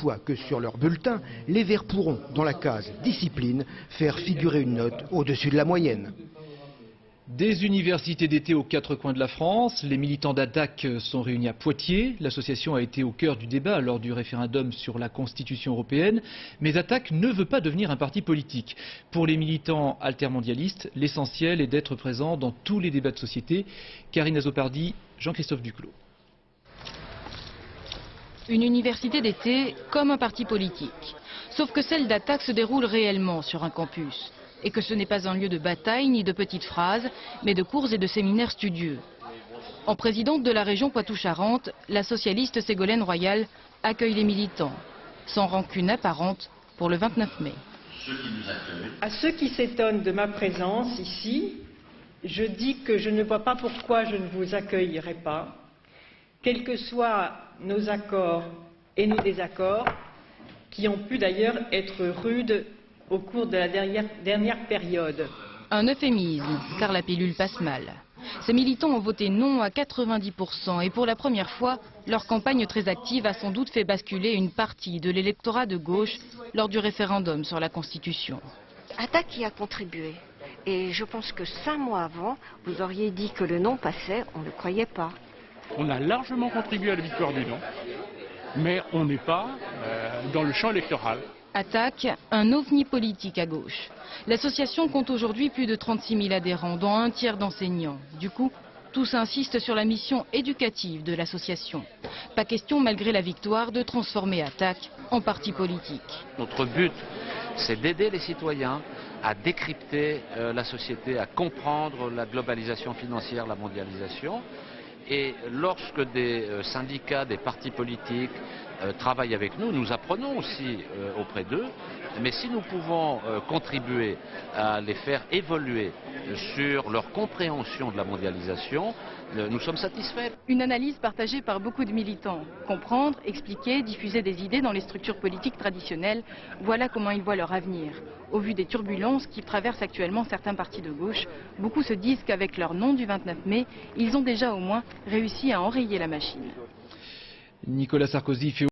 fois que sur leur bulletin, les Verts pourront, dans la case discipline, faire figurer une note au-dessus de la moyenne. Des universités d'été aux quatre coins de la France, les militants d'Attac sont réunis à Poitiers. L'association a été au cœur du débat lors du référendum sur la Constitution européenne. Mais Attac ne veut pas devenir un parti politique. Pour les militants altermondialistes, l'essentiel est d'être présent dans tous les débats de société. Karine Azopardi, Jean-Christophe Duclos. Une université d'été comme un parti politique. Sauf que celle d'Attac se déroule réellement sur un campus. Et que ce n'est pas un lieu de bataille ni de petites phrases, mais de cours et de séminaires studieux. En présidente de la région Poitou-Charentes, la socialiste Ségolène Royal accueille les militants, sans rancune apparente, pour le 29 mai. À ceux qui s'étonnent de ma présence ici, je dis que je ne vois pas pourquoi je ne vous accueillerai pas, quels que soient nos accords et nos désaccords, qui ont pu d'ailleurs être rudes au cours de la dernière période. Un euphémisme, car la pilule passe mal. Ces militants ont voté non à 90% et pour la première fois, leur campagne très active a sans doute fait basculer une partie de l'électorat de gauche lors du référendum sur la Constitution. Attac y a contribué. Et je pense que 5 mois avant, vous auriez dit que le non passait, on ne le croyait pas. On a largement contribué à la victoire du non, mais on n'est pas dans le champ électoral. Attac, un ovni politique à gauche. L'association compte aujourd'hui plus de 36 000 adhérents, dont un tiers d'enseignants. Du coup, tous insistent sur la mission éducative de l'association. Pas question, malgré la victoire, de transformer Attac en parti politique. Notre but, c'est d'aider les citoyens à décrypter la société, à comprendre la globalisation financière, la mondialisation. Et lorsque des syndicats, des partis politiques travaillent avec nous, nous apprenons aussi auprès d'eux. Mais si nous pouvons contribuer à les faire évoluer sur leur compréhension de la mondialisation, nous sommes satisfaits. Une analyse partagée par beaucoup de militants. Comprendre, expliquer, diffuser des idées dans les structures politiques traditionnelles, voilà comment ils voient leur avenir. Au vu des turbulences qui traversent actuellement certains partis de gauche, beaucoup se disent qu'avec leur non du 29 mai, ils ont déjà au moins réussi à enrayer la machine. Nicolas Sarkozy fait